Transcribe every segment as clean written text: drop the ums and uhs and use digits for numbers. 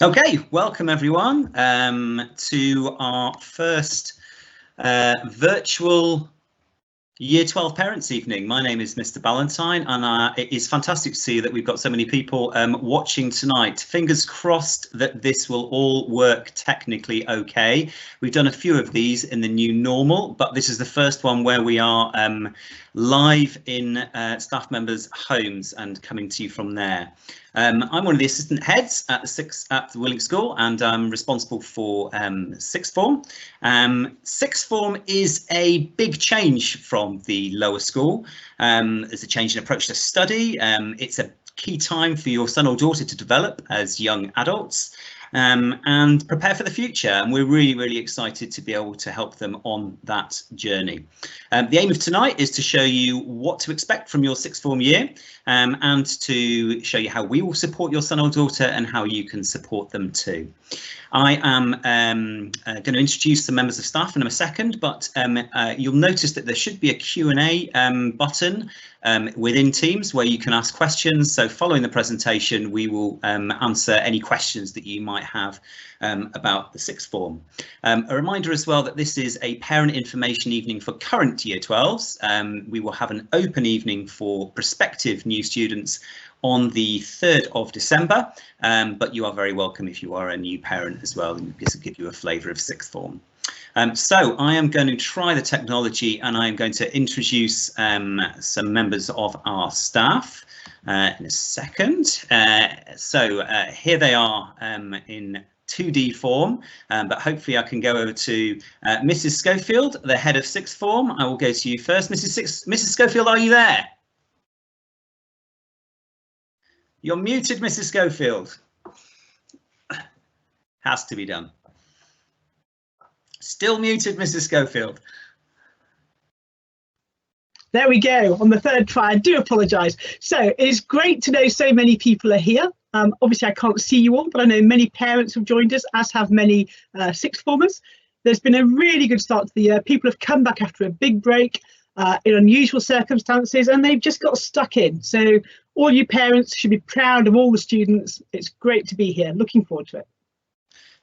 Okay, welcome everyone to our first virtual Year 12 Parents Evening. My name is Mr Ballantyne, and it is fantastic to see that we've got so many people watching tonight. Fingers crossed that this will all work technically okay. We've done a few of these in the new normal, but this is the first one where we are live in staff members' homes and coming to you from there. I'm one of the assistant heads at the Willink School, and I'm responsible for sixth form. Sixth form is a big change from the lower school. There's a change in approach to study. It's a key time for your son or daughter to develop as young adults and prepare for the future. And we're really excited to be able to help them on that journey. The aim of tonight is to show you what to expect from your sixth form year and to show you how we will support your son or daughter and how you can support them too. I am going to introduce some members of staff in a second, but you'll notice that there should be a Q&A button within Teams where you can ask questions. So following the presentation, we will answer any questions that you might have about the sixth form. A reminder as well that this is a parent information evening for current Year 12s. We will have an open evening for prospective new students on the 3rd of December, but you are very welcome if you are a new parent as well, and this will give you a flavour of sixth form. So I am going to try the technology, and I am going to introduce some members of our staff in a second. So here they are in 2D form, but hopefully I can go over to Mrs Schofield, the head of sixth form. I will go to you first. Mrs Schofield, are you there? You're muted, Mrs Schofield. Has to be done. Still muted, Mrs Schofield. There we go, on the third try. I do apologise. So it's great to know so many people are here. Obviously I can't see you all, but I know many parents have joined us, as have many sixth formers. There's been a really good start to the year. People have come back after a big break in unusual circumstances, and they've just got stuck in. So all you parents should be proud of all the students. It's great to be here. Looking forward to it.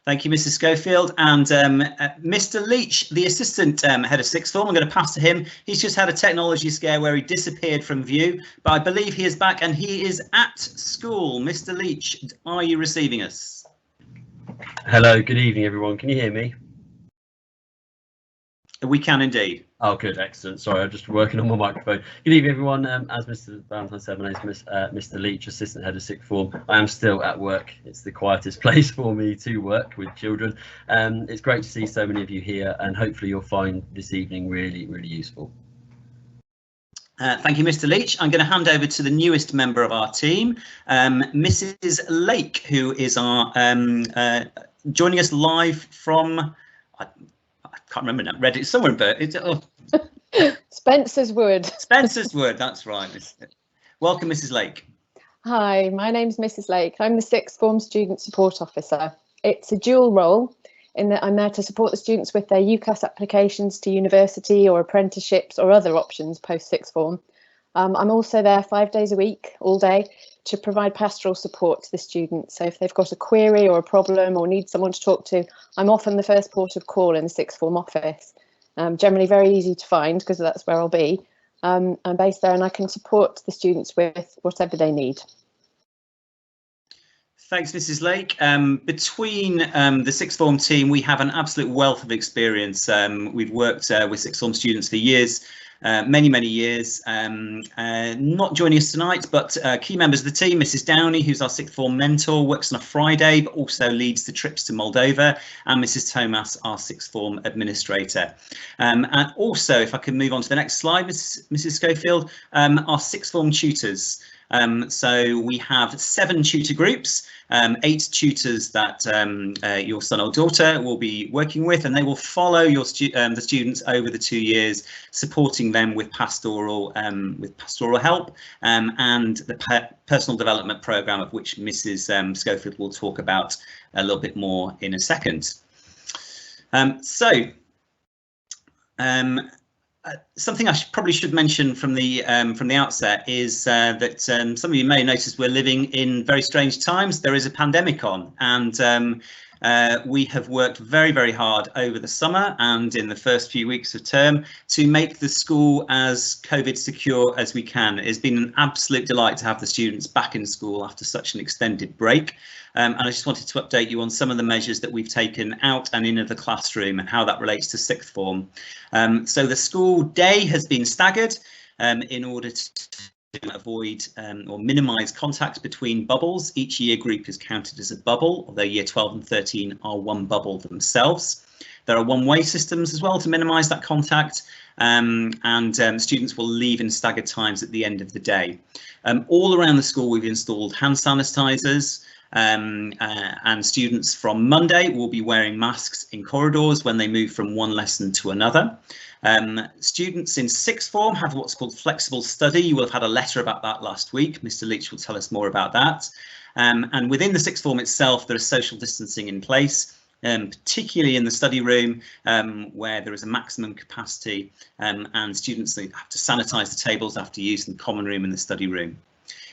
Thank you, Mrs Schofield. And Mr Leach, the assistant head of sixth form, I'm going to pass to him. He's just had a technology scare where he disappeared from view, but I believe he is back and he is at school. Mr Leach, are you receiving us? Hello, good evening, everyone. Can you hear me? We can indeed. Oh, good, excellent. Sorry, I'm just working on my microphone. Good evening, everyone. As Mr Ballantyne said, my name is Mr Leach, assistant head of sixth form. I am still at work. It's the quietest place for me to work with children. It's great to see so many of you here, and hopefully you'll find this evening really useful. Thank you, Mr Leach. I'm going to hand over to the newest member of our team, Mrs Lake, who is our joining us live from. I can't remember now. Read it somewhere, but it's Spencer's Wood. Spencer's Wood, that's right. Welcome, Mrs Lake. Hi, my name's Mrs Lake. I'm the sixth form student support officer. It's a dual role in that I'm there to support the students with their UCAS applications to university or apprenticeships or other options post sixth form. I'm also there 5 days a week, all day, to provide pastoral support to the students. So if they've got a query or a problem or need someone to talk to, I'm often the first port of call in the sixth form office. Generally very easy to find because that's where I'll be. I'm based there and I can support the students with whatever they need. Thanks, Mrs Lake. Between the sixth form team, we have an absolute wealth of experience. We've worked with sixth form students for years. Many years. Not joining us tonight, but key members of the team, Mrs Downey, who's our sixth form mentor, works on a Friday, but also leads the trips to Moldova, and Mrs Thomas, our sixth form administrator. And also, if I can move on to the next slide, Mrs Schofield, our sixth form tutors. So we have 7 tutor groups, 8 tutors that your son or daughter will be working with, and they will follow your the students over the 2 years, supporting them with pastoral help and the personal development programme, of which Mrs Schofield will talk about a little bit more in a second. something I probably should mention from the outset is that some of you may notice we're living in very strange times. There is a pandemic on, and we have worked very, very hard over the summer and in the first few weeks of term to make the school as COVID secure as we can. It's been an absolute delight to have the students back in school after such an extended break. And I just wanted to update you on some of the measures that we've taken out and into the classroom and how that relates to sixth form. So the school day has been staggered in order to avoid or minimise contact between bubbles. Each year group is counted as a bubble, although year 12 and 13 are one bubble themselves. There are one-way systems as well to minimise that contact, and students will leave in staggered times at the end of the day. All around the school we've installed hand sanitisers, and students from Monday will be wearing masks in corridors when they move from one lesson to another. Students in sixth form have what's called flexible study. You will have had a letter about that last week. Mr Leach will tell us more about that. And within the sixth form itself, there is social distancing in place, particularly in the study room where there is a maximum capacity, and students have to sanitise the tables after use in the common room and the study room.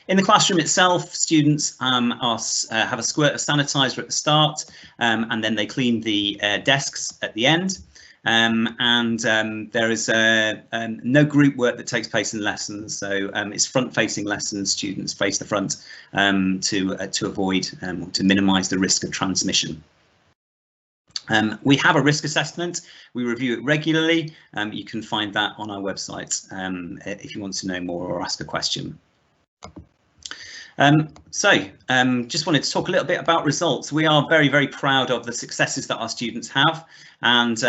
In the classroom itself, students have a squirt of sanitizer at the start, and then they clean the desks at the end. There is no group work that takes place in lessons, so it's front-facing lessons. Students face the front to avoid to minimise the risk of transmission. We have a risk assessment. We review it regularly. You can find that on our website if you want to know more or ask a question. Just wanted to talk a little bit about results. We are very, very proud of the successes that our students have, and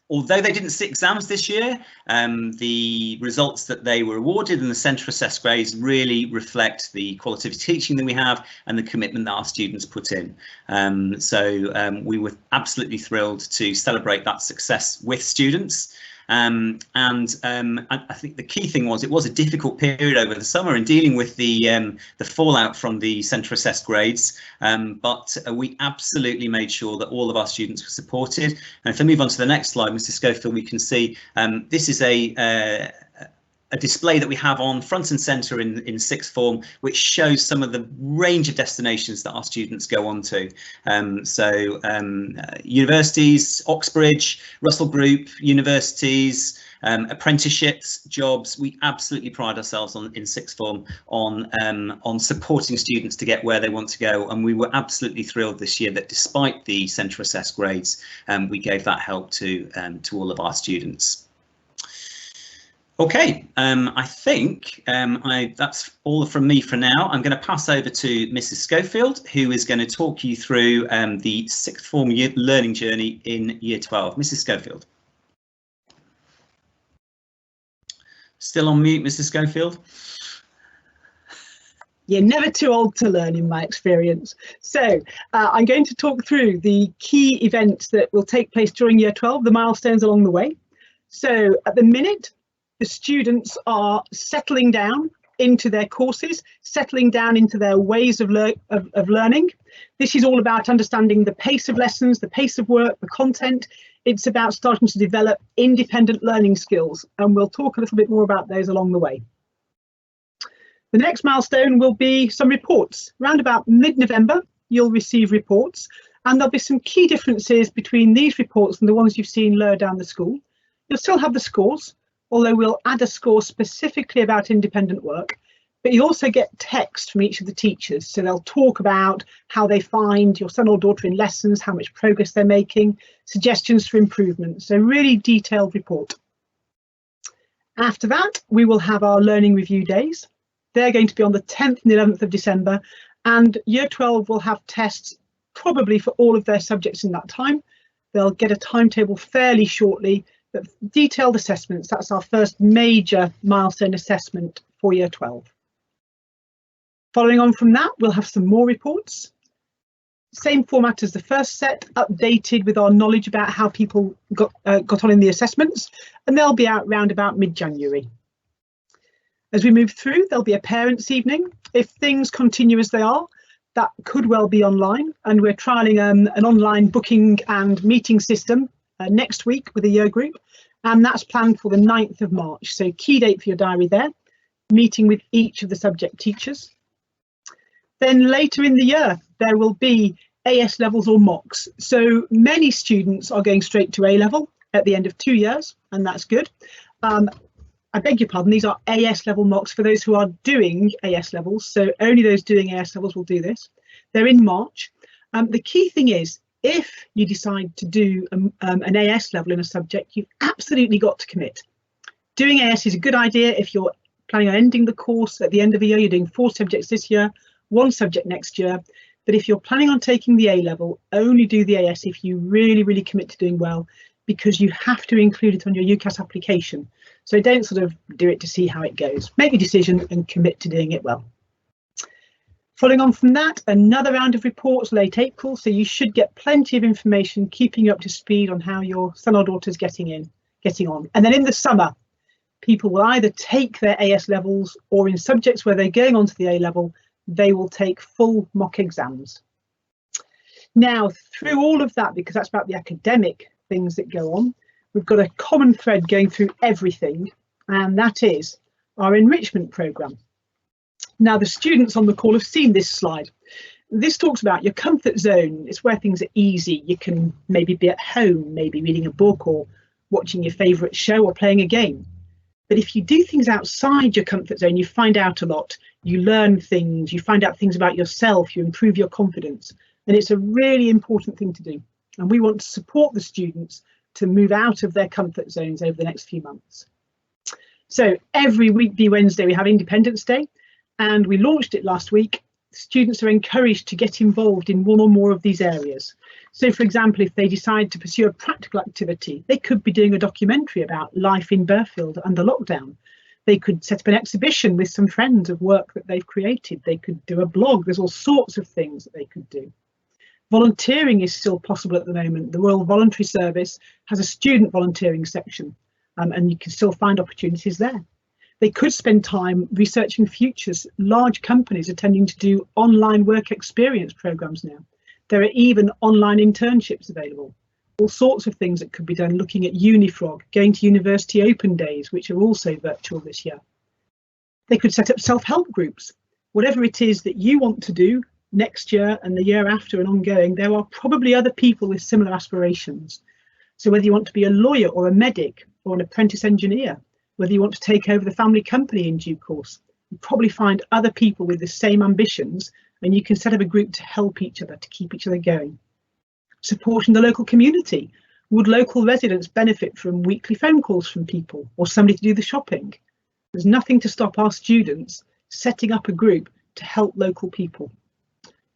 although they didn't sit exams this year, the results that they were awarded and the centre assessed grades really reflect the quality of teaching that we have and the commitment that our students put in. We were absolutely thrilled to celebrate that success with students. I think the key thing was it was a difficult period over the summer in dealing with the fallout from the centre assessed grades, but we absolutely made sure that all of our students were supported. And if I move on to the next slide, Mr Schofield, we can see this is a display that we have on front and centre in sixth form, which shows some of the range of destinations that our students go on to. Universities, Oxbridge, Russell Group, universities, apprenticeships, jobs. We absolutely pride ourselves in sixth form on supporting students to get where they want to go, and we were absolutely thrilled this year that despite the centre assessed grades, we gave that help to all of our students. Okay, I think that's all from me for now. I'm going to pass over to Mrs Schofield, who is going to talk you through the sixth form learning journey in year 12. Mrs Schofield. Still on mute, Mrs Schofield? You're never too old to learn, in my experience. So I'm going to talk through the key events that will take place during year 12, the milestones along the way. So at the minute, the students are settling down into their courses, settling down into their ways of learning. This is all about understanding the pace of lessons, the pace of work, the content. It's about starting to develop independent learning skills, and we'll talk a little bit more about those along the way. The next milestone will be some reports. Around about mid-November, you'll receive reports, and there'll be some key differences between these reports and the ones you've seen lower down the school. You'll still have the scores, although we'll add a score specifically about independent work, but you also get text from each of the teachers. So they'll talk about how they find your son or daughter in lessons, how much progress they're making, suggestions for improvement. So really detailed report. After that, we will have our learning review days. They're going to be on the 10th and 11th of December, and year 12 will have tests probably for all of their subjects in that time. They'll get a timetable fairly shortly. But detailed assessments, that's our first major milestone assessment for year 12. Following on from that, we'll have some more reports. Same format as the first set, updated with our knowledge about how people got on in the assessments, and they'll be out round about mid-January. As we move through, there'll be a parents' evening. If things continue as they are, that could well be online, and we're trialling an online booking and meeting system next week with a year group, and that's planned for the 9th of March. So key date for your diary there, meeting with each of the subject teachers. Then later in the year, there will be AS levels or mocks. So many students are going straight to A level at the end of 2 years, and that's good. I beg your pardon, these are AS level mocks for those who are doing AS levels. So only those doing AS levels will do this. They're in March. The key thing is, if you decide to do an AS level in a subject, you've absolutely got to commit. Doing AS is a good idea if you're planning on ending the course at the end of the year. You're doing 4 subjects this year, 1 subject next year. But if you're planning on taking the A level, only do the AS if you really, really commit to doing well, because you have to include it on your UCAS application. So don't sort of do it to see how it goes. Make your decision and commit to doing it well. Following on from that, another round of reports late April, so you should get plenty of information keeping you up to speed on how your son or daughter's getting on. And then in the summer, people will either take their AS levels, or in subjects where they're going on to the A level, they will take full mock exams. Now, through all of that, because that's about the academic things that go on, we've got a common thread going through everything, and that is our enrichment programme. Now, the students on the call have seen this slide. This talks about your comfort zone. It's where things are easy. You can maybe be at home, maybe reading a book or watching your favourite show or playing a game. But if you do things outside your comfort zone, you find out a lot. You learn things, you find out things about yourself, you improve your confidence. And it's a really important thing to do. And we want to support the students to move out of their comfort zones over the next few months. So every weekday Wednesday we have Independence Day, and we launched it last week. Students are encouraged to get involved in one or more of these areas. So, for example, if they decide to pursue a practical activity, they could be doing a documentary about life in Burfield under lockdown. They could set up an exhibition with some friends of work that they've created. They could do a blog. There's all sorts of things that they could do. Volunteering is still possible at the moment. The Royal Voluntary Service has a student volunteering section, and you can still find opportunities there. They could spend time researching futures. Large companies are tending to do online work experience programs now. There are even online internships available. All sorts of things that could be done, looking at Unifrog, going to university open days, which are also virtual this year. They could set up self-help groups. Whatever it is that you want to do next year and the year after and ongoing, there are probably other people with similar aspirations. So whether you want to be a lawyer or a medic or an apprentice engineer, whether you want to take over the family company in due course, you probably find other people with the same ambitions, and you can set up a group to help each other, to keep each other going. Supporting the local community. Would local residents benefit from weekly phone calls from people or somebody to do the shopping? There's nothing to stop our students setting up a group to help local people.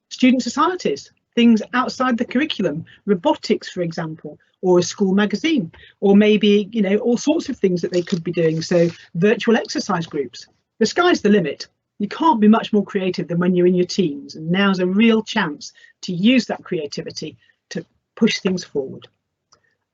Student societies, things outside the curriculum, robotics, for example, or a school magazine, or maybe, you know, all sorts of things that they could be doing. So virtual exercise groups. The sky's the limit. You can't be much more creative than when you're in your teens, and now's a real chance to use that creativity to push things forward.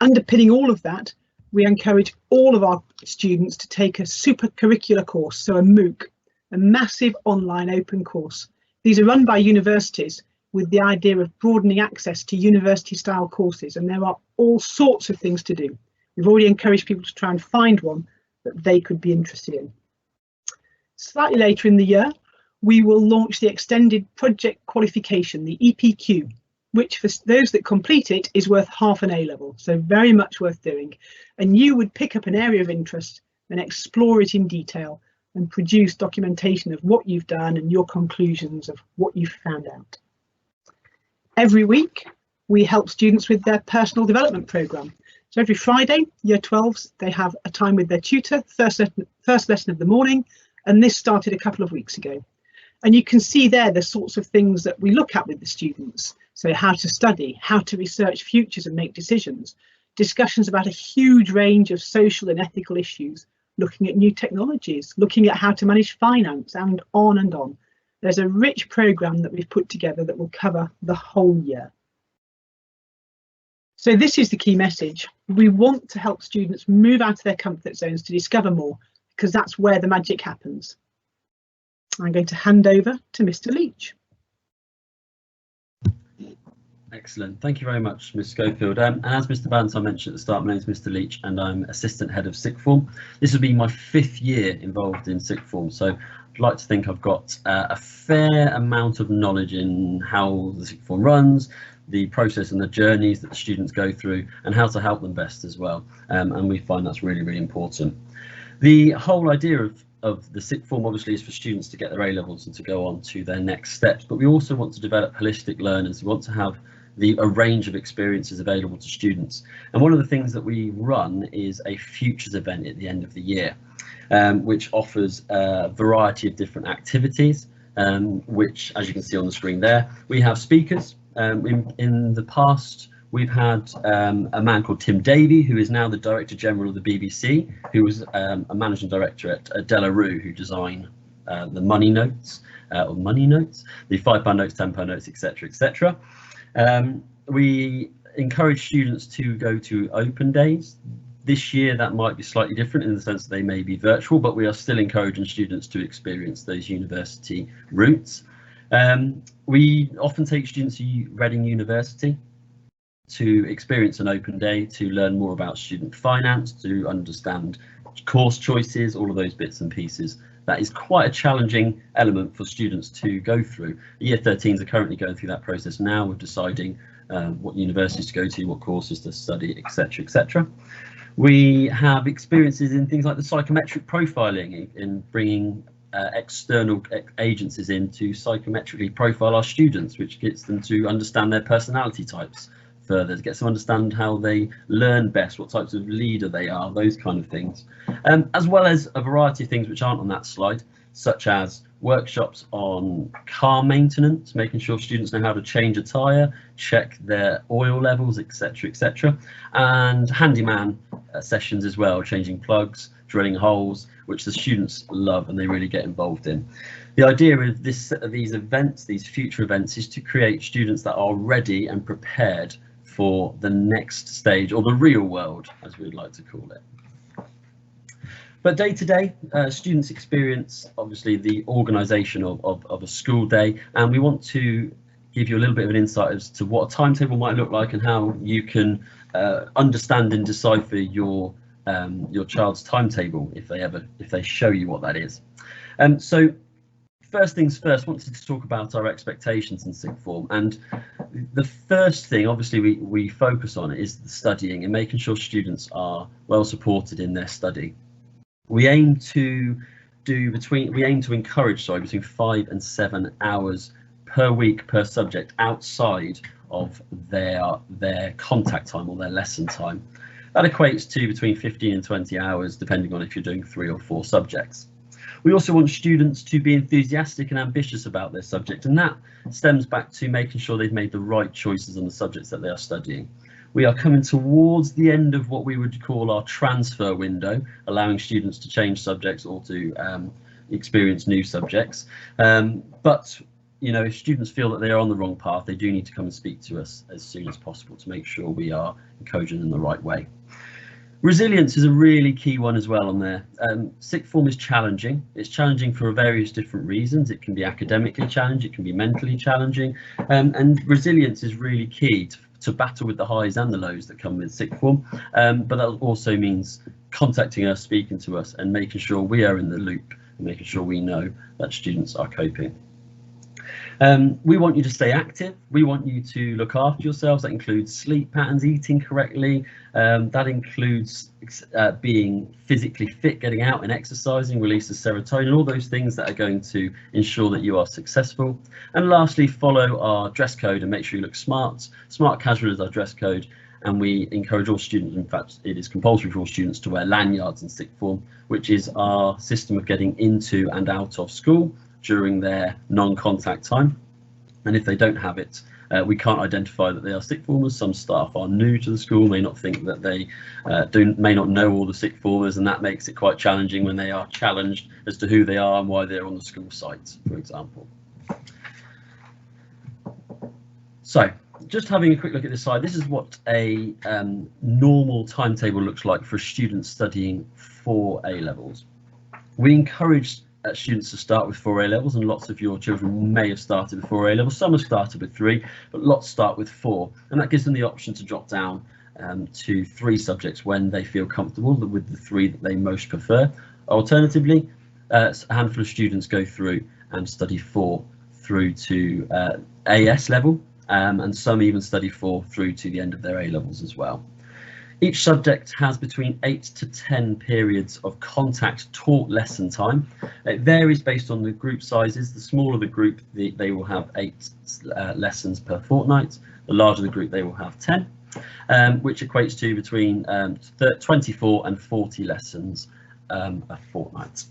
Underpinning all of that, we encourage all of our students to take a super curricular course, so a MOOC, a massive online open course. These are run by universities with the idea of broadening access to university style courses, and there are all sorts of things to do. We've already encouraged people to try and find one that they could be interested in. Slightly later in the year, we will launch the extended project qualification, the EPQ, which for those that complete it is worth half an A level, so very much worth doing. And you would pick up an area of interest and explore it in detail and produce documentation of what you've done and your conclusions of what you've found out. Every week, we help students with their personal development programme. So every Friday, Year 12s, they have a time with their tutor, first lesson of the morning, and this started a couple of weeks ago. And you can see there the sorts of things that we look at with the students. So how to study, how to research futures and make decisions, discussions about a huge range of social and ethical issues, looking at new technologies, looking at how to manage finance, and on and on. There's a rich programme that we've put together that will cover the whole year. So this is the key message. We want to help students move out of their comfort zones to discover more, because that's where the magic happens. I'm going to hand over to Mr. Leach. Excellent. Thank you very much, Ms Schofield. And as Mr Ballantyne mentioned at the start, my name is Mr Leach and I'm Assistant Head of Sixth Form. This will be my 5th year involved in Sixth Form, so I'd like to think I've got a fair amount of knowledge in how the Sixth Form runs, the process and the journeys that the students go through, and how to help them best as well. And we find that's really, really important. The whole idea of the Sixth Form obviously is for students to get their A-levels and to go on to their next steps, but we also want to develop holistic learners. We want to have a range of experiences available to students, and one of the things that we run is a futures event at the end of the year, which offers a variety of different activities, which, as you can see on the screen there, we have speakers. In the past we've had a man called Tim Davey, who is now the Director General of the BBC, who was a Managing Director at De La Rue, who designed the money notes, the £5 notes, £10 notes, etc, etc. We encourage students to go to open days. This year that might be slightly different in the sense that they may be virtual, but we are still encouraging students to experience those university routes. We often take students to Reading University to experience an open day, to learn more about student finance, to understand course choices, all of those bits and pieces. That is quite a challenging element for students to go through. Year 13s are currently going through that process now of deciding what universities to go to, what courses to study, etc, etc. We have experiences in things like the psychometric profiling, in bringing external agencies in to psychometrically profile our students, which gets them to understand their personality types further, to get them to understand how they learn best, what types of leader they are, those kind of things, as well as a variety of things which aren't on that slide, such as workshops on car maintenance, making sure students know how to change a tyre, check their oil levels, etc, etc, and handyman sessions as well, changing plugs, drilling holes, which the students love and they really get involved in. The idea of these events, these future events, is to create students that are ready and prepared for the next stage, or the real world, as we'd like to call it. But day to day, students experience obviously the organisation of a school day, and we want to give you a little bit of an insight as to what a timetable might look like and how you can understand and decipher your child's timetable if they show you what that is. So first things first, wanted to talk about our expectations in Sixth Form, and the first thing obviously we focus on is the studying and making sure students are well supported in their study. We aim to encourage between 5 and 7 hours per week per subject outside of their contact time or their lesson time. That equates to between 15 and 20 hours, depending on if you're doing 3 or 4 subjects. We also want students to be enthusiastic and ambitious about their subject, and that stems back to making sure they've made the right choices on the subjects that they are studying. We are coming towards the end of what we would call our transfer window, allowing students to change subjects or to experience new subjects. But you know, if students feel that they are on the wrong path, they do need to come and speak to us as soon as possible to make sure we are encouraging in the right way. Resilience is a really key one as well on there. Sixth Form is challenging. It's challenging for various different reasons. It can be academically challenging, it can be mentally challenging, and resilience is really key to battle with the highs and the lows that come with Sixth Form. But that also means contacting us, speaking to us, and making sure we are in the loop and making sure we know that students are coping. We want you to stay active. We want you to look after yourselves. That includes sleep patterns, eating correctly. That includes being physically fit, getting out and exercising, release of serotonin, all those things that are going to ensure that you are successful. And lastly, follow our dress code and make sure you look smart. Smart casual is our dress code, and we encourage all students, in fact it is compulsory for all students, to wear lanyards in Sixth Form, which is our system of getting into and out of school during their non-contact time. And if they don't have it, we can't identify that they are Sixth Formers. Some staff are new to the school, may not think that they may not know all the Sixth Formers, and that makes it quite challenging when they are challenged as to who they are and why they're on the school site, for example. So just having a quick look at this slide, this is what a normal timetable looks like for a student studying for A-levels. We encourage students to start with 4 A levels, and lots of your children may have started with 4 A levels. Some have started with 3, but lots start with 4, and that gives them the option to drop down to 3 subjects when they feel comfortable with the 3 that they most prefer. Alternatively, a handful of students go through and study 4 through to AS level, and some even study 4 through to the end of their A levels as well. Each subject has between 8 to 10 periods of contact taught lesson time. It varies based on the group sizes. The smaller the group, they will have 8 lessons per fortnight. The larger the group, they will have 10, which equates to between 24 and 40 lessons a fortnight.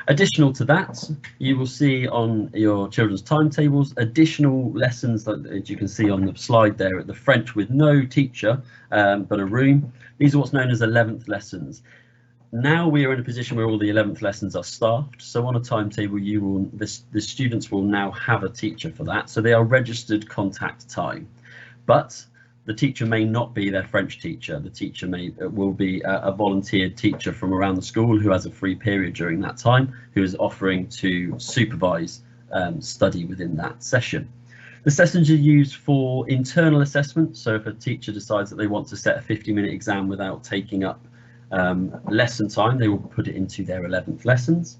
Additional to that, you will see on your children's timetables additional lessons that you can see on the slide there at the French with no teacher but a room. These are what's known as 11th lessons. Now we are in a position where all the 11th lessons are staffed, so on a timetable the students will now have a teacher for that, so they are registered contact time. But the teacher may not be their French teacher. The teacher will be a volunteered teacher from around the school who has a free period during that time, who is offering to supervise study within that session. The sessions are used for internal assessment, so if a teacher decides that they want to set a 50-minute exam without taking up lesson time, they will put it into their 11th lessons.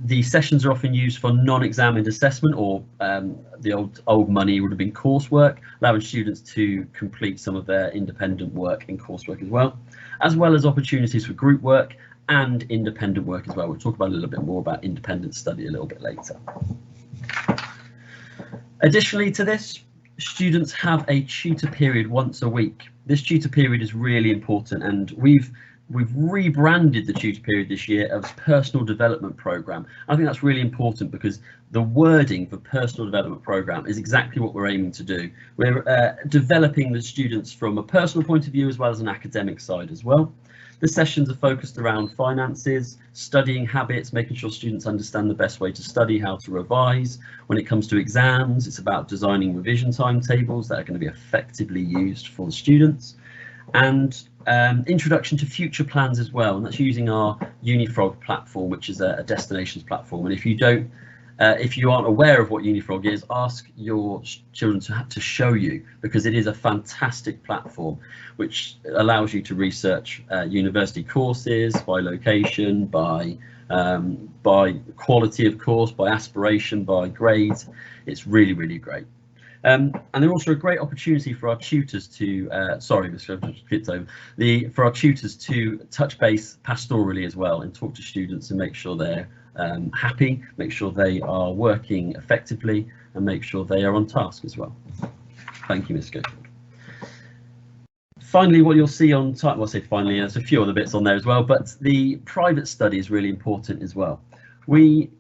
The sessions are often used for non-examined assessment, or the old money would have been coursework, allowing students to complete some of their independent work in coursework as well as opportunities for group work and independent work as well. We'll talk about a little bit more about independent study a little bit later. Additionally to this, students have a tutor period once a week. This tutor period is really important, and we've rebranded the tutor period this year as personal development program. I think that's really important because the wording for personal development program is exactly what we're aiming to do. We're developing the students from a personal point of view as well as an academic side as well. The sessions are focused around finances, studying habits, making sure students understand the best way to study, how to revise. When it comes to exams, it's about designing revision timetables that are going to be effectively used for the students. And introduction to future plans as well, and that's using our Unifrog platform, which is a destinations platform. And if you aren't aware of what Unifrog is, ask your children to show you, because it is a fantastic platform which allows you to research university courses by location, by quality of course, by aspiration, by grades. It's really, really great. And they're also a great opportunity for our tutors to, for our tutors to touch base pastorally as well and talk to students and make sure they're happy, make sure they are working effectively, and make sure they are on task as well. Thank you, Ms. Schofield. Finally, what you'll see on time, well, I say finally, there's a few other bits on there as well, but the private study is really important as well. We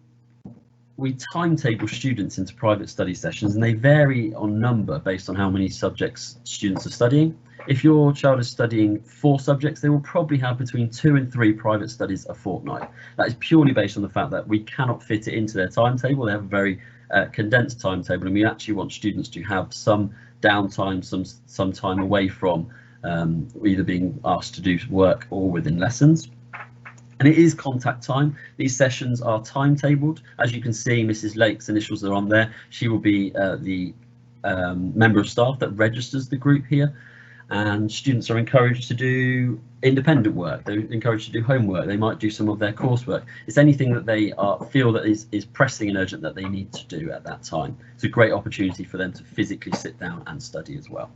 timetable students into private study sessions, and they vary on number based on how many subjects students are studying. If your child is studying 4 subjects, they will probably have between 2 and 3 private studies a fortnight. That is purely based on the fact that we cannot fit it into their timetable. They have a very condensed timetable, and we actually want students to have some downtime, some time away from either being asked to do work or within lessons. And it is contact time. These sessions are timetabled. As you can see, Mrs Lake's initials are on there. She will be the member of staff that registers the group here. And students are encouraged to do independent work. They're encouraged to do homework. They might do some of their coursework. It's anything that they feel that is pressing and urgent that they need to do at that time. It's a great opportunity for them to physically sit down and study as well.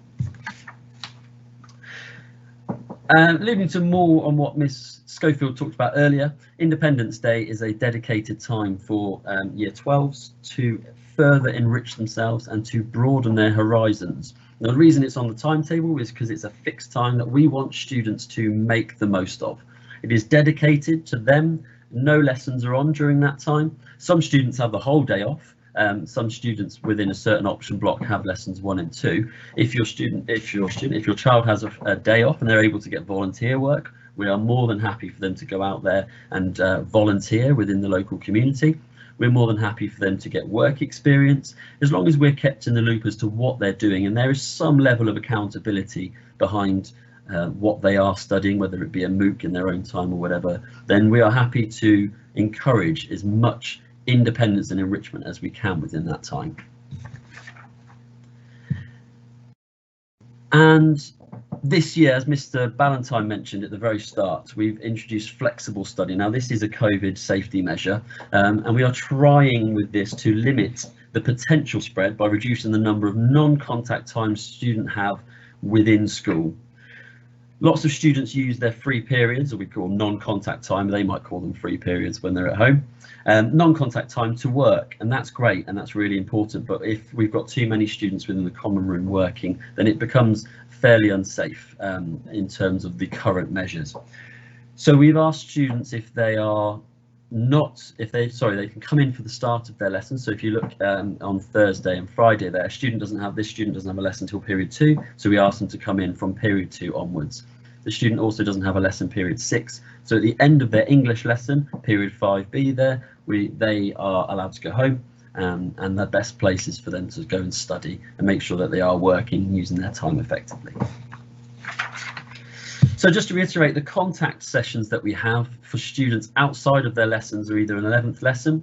Alluding to more on what Miss Schofield talked about earlier, Independence Day is a dedicated time for Year 12s to further enrich themselves and to broaden their horizons. Now, the reason it's on the timetable is because it's a fixed time that we want students to make the most of. It is dedicated to them. No lessons are on during that time. Some students have the whole day off. Some students within a certain option block have lessons 1 and 2. If your child has a day off and they're able to get volunteer work, we are more than happy for them to go out there and volunteer within the local community. We're more than happy for them to get work experience, as long as we're kept in the loop as to what they're doing, and there is some level of accountability behind what they are studying, whether it be a MOOC in their own time or whatever, then we are happy to encourage as much independence and enrichment as we can within that time. And this year, as Mr Ballantyne mentioned at the very start, we've introduced flexible study. Now, this is a COVID safety measure, and we are trying with this to limit the potential spread by reducing the number of non-contact times students have within school. Lots of students use their free periods, or we call non-contact time, they might call them free periods when they're at home, non-contact time to work, and that's great and that's really important. But if we've got too many students within the common room working, then it becomes fairly unsafe in terms of the current measures. So we've asked students if they are they can come in for the start of their lesson. So if you look on Thursday and Friday there, this student doesn't have a lesson until period 2, so we ask them to come in from period 2 onwards. The student also doesn't have a lesson period 6, so at the end of their English lesson, period 5B there, they are allowed to go home, and the best place is for them to go and study and make sure that they are working using their time effectively. So just to reiterate, the contact sessions that we have for students outside of their lessons are either an 11th lesson,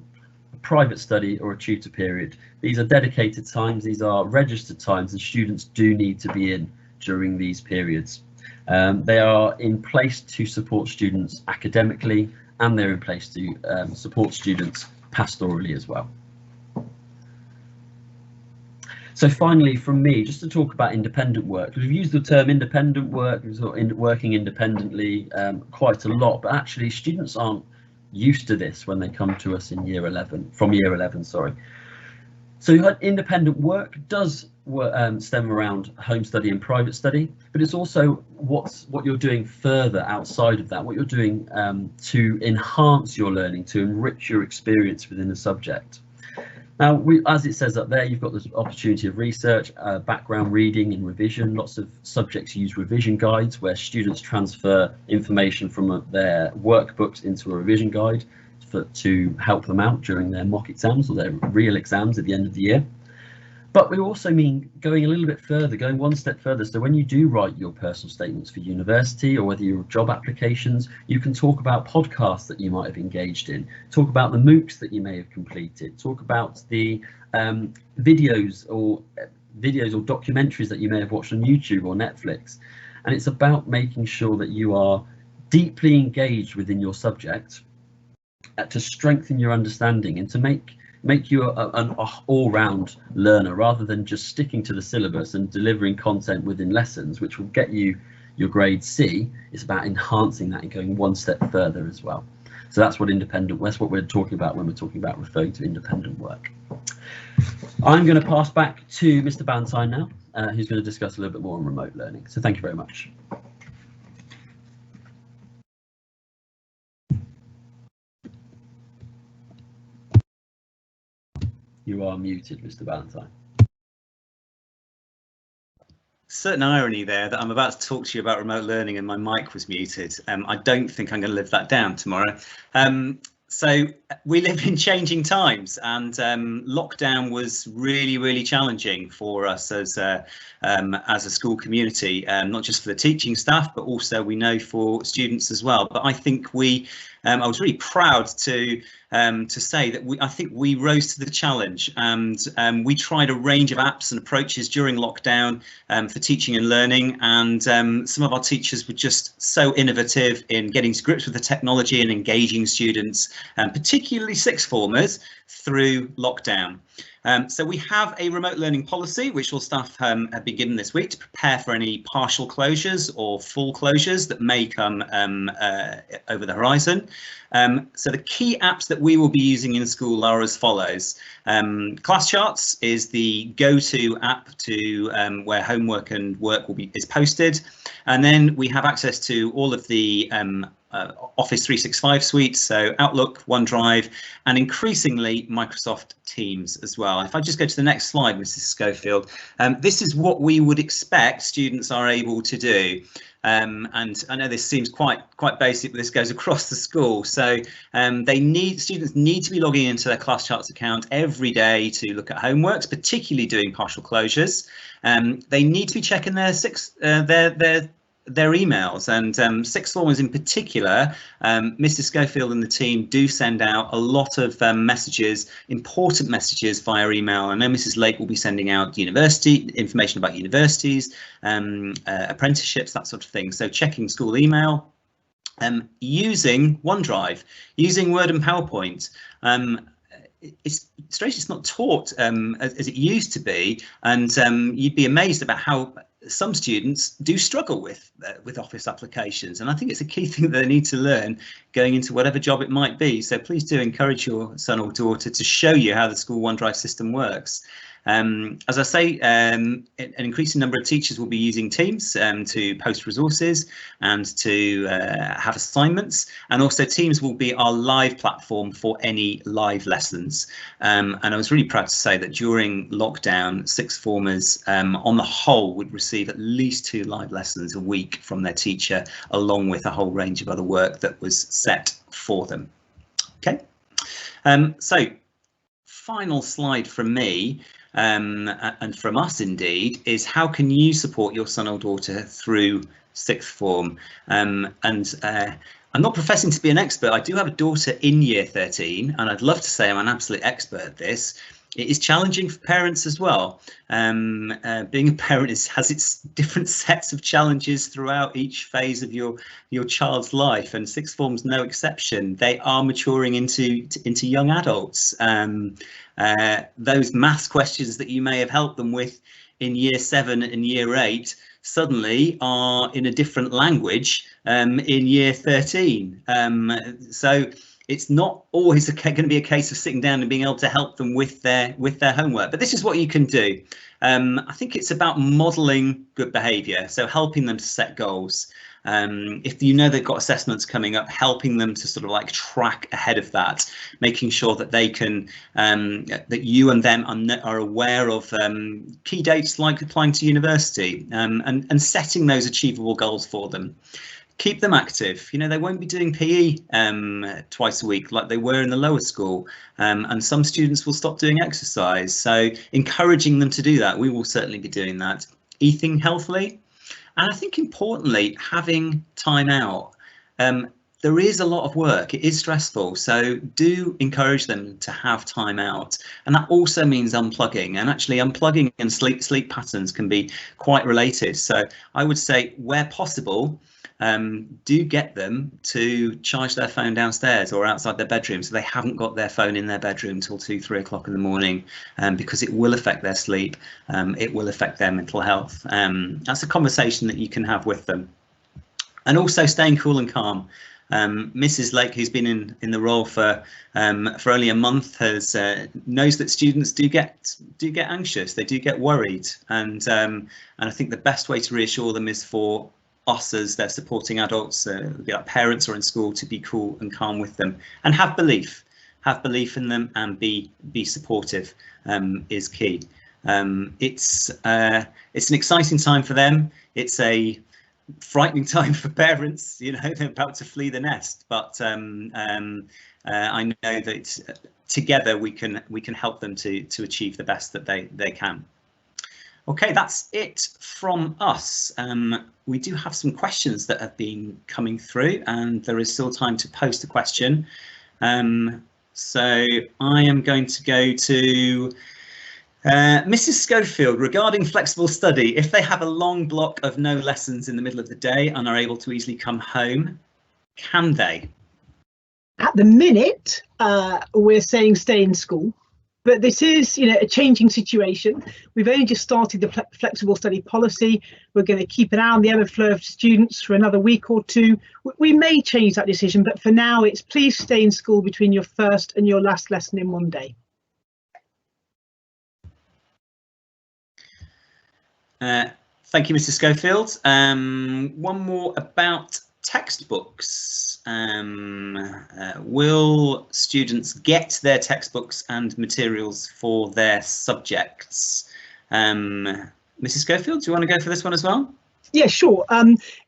a private study or a tutor period. These are dedicated times, these are registered times, and students do need to be in during these periods. They are in place to support students academically, and they're in place to support students pastorally as well. So finally, from me, just to talk about independent work. We've used the term independent work, working independently quite a lot, but actually students aren't used to this when they come to us in from year 11, sorry. So independent work does stem around home study and private study, but it's also what you're doing further outside of that, what you're doing to enhance your learning, to enrich your experience within the subject. Now, as it says up there, you've got this opportunity of research, background reading and revision. Lots of subjects use revision guides where students transfer information from their workbooks into a revision guide to help them out during their mock exams or their real exams at the end of the year. But we also mean going a little bit further, going one step further. So when you do write your personal statements for university or whether you're job applications, you can talk about podcasts that you might have engaged in, talk about the MOOCs that you may have completed, talk about the videos or documentaries that you may have watched on YouTube or Netflix. And it's about making sure that you are deeply engaged within your subject to strengthen your understanding and to make you an all-round learner rather than just sticking to the syllabus and delivering content within lessons, which will get you your grade C. It's about enhancing that and going one step further as well. So that's what we're talking about when we're talking about referring to independent work. I'm going to pass back to Mr Ballantyne now, who's going to discuss a little bit more on remote learning. So thank you very much. You are muted, Mr Ballantyne. Certain irony there that I'm about to talk to you about remote learning and my mic was muted. I don't think I'm going to live that down tomorrow. So we live in changing times, and lockdown was really, really challenging for us as a school community, not just for the teaching staff, but also we know for students as well. But I think I was really proud to say that I think we rose to the challenge, and we tried a range of apps and approaches during lockdown for teaching and learning, and some of our teachers were just so innovative in getting to grips with the technology and engaging students, particularly sixth formers, through lockdown. So we have a remote learning policy which all staff have been given this week to prepare for any partial closures or full closures that may come over the horizon. So the key apps that we will be using in school are as follows. Class Charts is the go-to app to where homework and work is posted, and then we have access to all of the Office 365 suite, so Outlook, OneDrive, and increasingly Microsoft Teams as well. If I just go to the next slide, Mrs Schofield, this is what we would expect students are able to do. And I know this seems quite basic, but this goes across the school. So students need to be logging into their Class Charts account every day to look at homeworks, particularly doing partial closures. They need to be checking their their emails, and sixth formers in particular, Mr Schofield and the team do send out a lot of messages, important messages via email. I know Mrs Lake will be sending out university information about universities, apprenticeships, that sort of thing. So checking school email, using OneDrive, using Word and PowerPoint. It's strange it's not taught as it used to be, and you'd be amazed about how some students do struggle with Office applications, and I think it's a key thing that they need to learn going into whatever job it might be. So please do encourage your son or daughter to show you how the school OneDrive system works. As I say, an increasing number of teachers will be using Teams to post resources and to have assignments, and also Teams will be our live platform for any live lessons. And I was really proud to say that during lockdown, sixth formers on the whole would receive at least 2 live lessons a week from their teacher, along with a whole range of other work that was set for them. Okay, so final slide from me. And from us indeed, is how can you support your son or daughter through sixth form? I'm not professing to be an expert. I do have a daughter in year 13, and I'd love to say I'm an absolute expert at this. It is challenging for parents as well. Being a parent has its different sets of challenges throughout each phase of your child's life, and sixth form's no exception. They are maturing into young adults. Those maths questions that you may have helped them with in year 7 and year 8 suddenly are in a different language in year 13. So it's not always going to be a case of sitting down and being able to help them with their homework, but this is what you can do. I think it's about modelling good behaviour, so helping them to set goals. If you know they've got assessments coming up, helping them to sort of like track ahead of that, making sure that they can, that you and them are aware of key dates like applying to university, and setting those achievable goals for them. Keep them active. You know, they won't be doing PE twice a week like they were in the lower school, and some students will stop doing exercise. So encouraging them to do that, we will certainly be doing that. Eating healthily, and I think importantly, having time out. There is a lot of work, it is stressful, so do encourage them to have time out, and that also means unplugging, and actually unplugging and sleep patterns can be quite related. So I would say where possible, do get them to charge their phone downstairs or outside their bedroom, so they haven't got their phone in their bedroom till 2-3 o'clock in the morning, because it will affect their sleep, it will affect their mental health. That's a conversation that you can have with them. And also staying cool and calm. Mrs Lake, who's been in the role for only a month, knows that students do get anxious, they do get worried, and I think the best way to reassure them is for us as their supporting adults, be like parents or in school, to be cool and calm with them and have belief in them and be supportive is key. It's an exciting time for them. It's a frightening time for parents. You know, they're about to flee the nest, but I know that together we can help them to achieve the best that they can. Okay, that's it from us. We do have some questions that have been coming through, and there is still time to post a question. So I am going to go to Mrs Schofield. Regarding flexible study, if they have a long block of no lessons in the middle of the day and are able to easily come home, can they? At the minute, we're saying stay in school. But this is, a changing situation. We've only just started the flexible study policy. We're going to keep an eye on the ebb and flow of students for another week or two. We may change that decision, but for now, it's please stay in school between your first and your last lesson in one day. Thank you, Mr Schofield. One more about textbooks. Will students get their textbooks and materials for their subjects? Mrs Schofield, do you want to go for this one as well? Yeah, sure.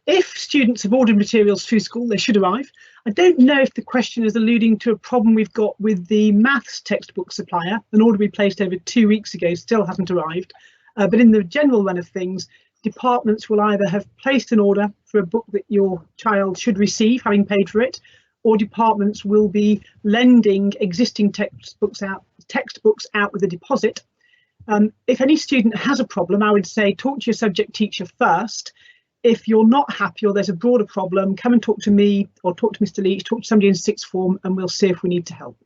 If students have ordered materials through school, they should arrive. I don't know if the question is alluding to a problem we've got with the maths textbook supplier. An order we placed over 2 weeks ago still hasn't arrived. But in the general run of things, departments will either have placed an order for a book that your child should receive, having paid for it, or departments will be lending existing textbooks out with a deposit. If any student has a problem, I would say talk to your subject teacher first. If you're not happy or there's a broader problem, come and talk to me or talk to Mr Leach, talk to somebody in sixth form, and we'll see if we need to help.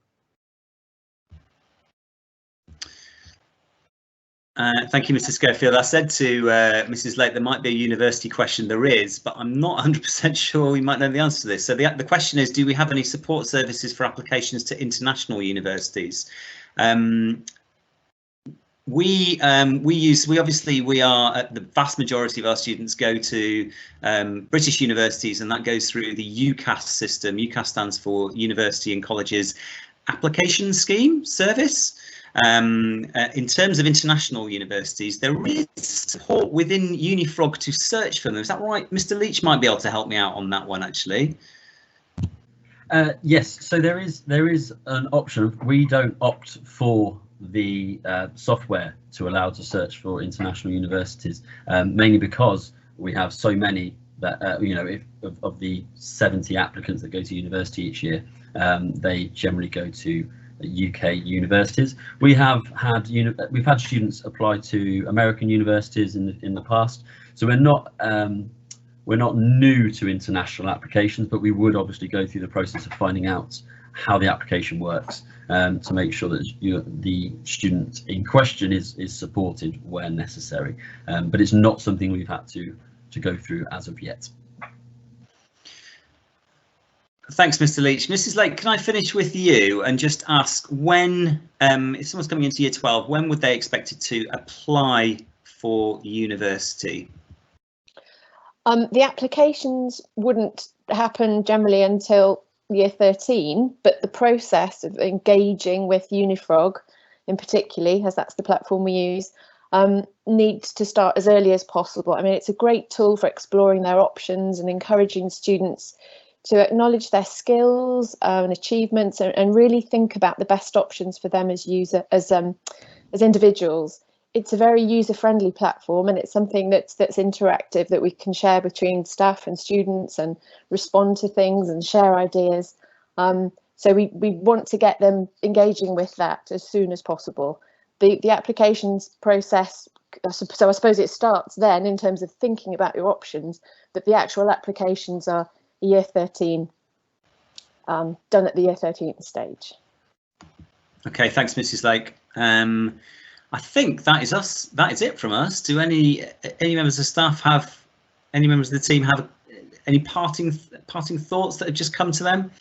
Thank you, Mr Schofield. I said to Mrs Lake there might be a university question. There is, but I'm not 100% sure we might know the answer to this. So the question is, do we have any support services for applications to international universities? We are the vast majority of our students go to British universities, and that goes through the UCAS system. UCAS stands for University and Colleges Application Scheme Service. In terms of international universities, there is support within Unifrog to search for them. Is that right? Mr Leach might be able to help me out on that one, actually. Yes, so there is an option. We don't opt for the software to allow to search for international universities, mainly because we have so many that you know, of the 70 applicants that go to university each year, they generally go to UK universities. We've had students apply to American universities in the past, so we're not new to international applications, but we would obviously go through the process of finding out how the application works to make sure that the student in question is supported where necessary, but it's not something we've had to go through as of yet. Thanks, Mr Leach. Mrs Lake, can I finish with you and just ask when, if someone's coming into year 12, when would they expect to apply for university? The applications wouldn't happen generally until year 13, but the process of engaging with Unifrog in particularly, as that's the platform we use, needs to start as early as possible. I mean, it's a great tool for exploring their options and encouraging students to acknowledge their skills and achievements, and really think about the best options for them as individuals. It's a very user-friendly platform, and it's something that's interactive, that we can share between staff and students and respond to things and share ideas. So we want to get them engaging with that as soon as possible. The applications process, so I suppose it starts then in terms of thinking about your options, but the actual applications are year 13, done at the year 13 stage. Okay, thanks, Mrs Lake. I think that is us. That is it from us. Do any members of staff have, any members of the team have any parting thoughts that have just come to them?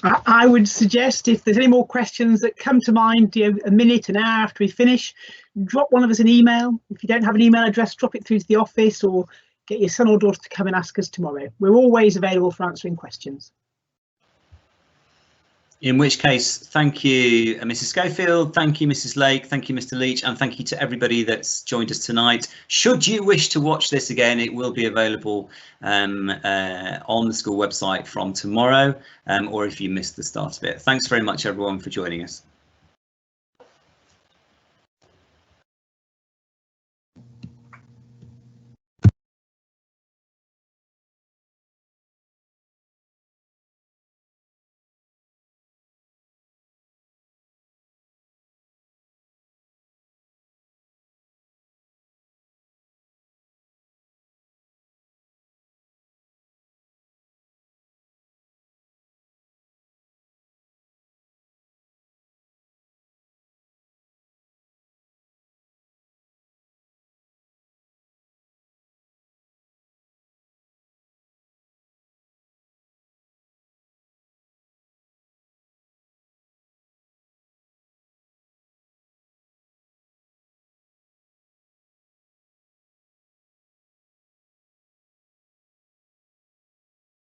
I would suggest, if there's any more questions that come to mind, a minute, an hour after we finish, drop one of us an email. If you don't have an email address, drop it through to the office, or get your son or daughter to come and ask us tomorrow. We're always available for answering questions. In which case, thank you, Mrs Schofield, thank you, Mrs Lake, thank you, Mr Leach, and thank you to everybody that's joined us tonight. Should you wish to watch this again, it will be available on the school website from tomorrow, or if you missed the start of it. Thanks very much, everyone, for joining us.